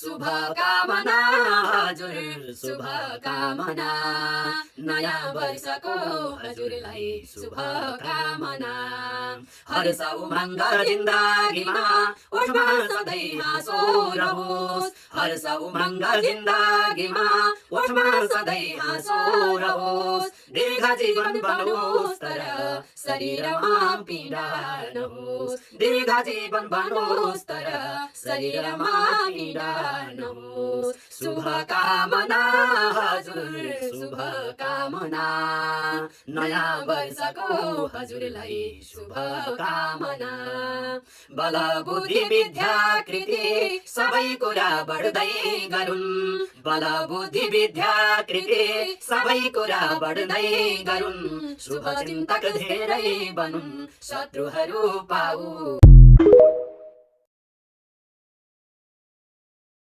शुभकामना हजुर शुभकामना नयाँ वर्षको हजुरलाई शुभकामना हर्ष उमङ्ग जिन्दगीमा ओठमा सधैँ हाँसो रहोस् हर्ष उमङ्ग जिन्दगीमा ओठमा सधैँ हाँसो रहोस् दीर्घ जीवन बनोस् तर शरीरमा पीडा नहोस् दीर्घ जीवन बनोस् तर शरीरमा पीडा नहोस् शुभकामना हजुर शुभकामना नयाँ वर्षको हजुरलाई शुभकामना बल बुद्धि विद्या कृति सबै कुरा बढ्दै गरून् बल बुद्धि विद्या कृति सबै कुरा बढ्दै गरून् शुभ चिन्तक धेरै बनुन् शत्रुहरू पाऊ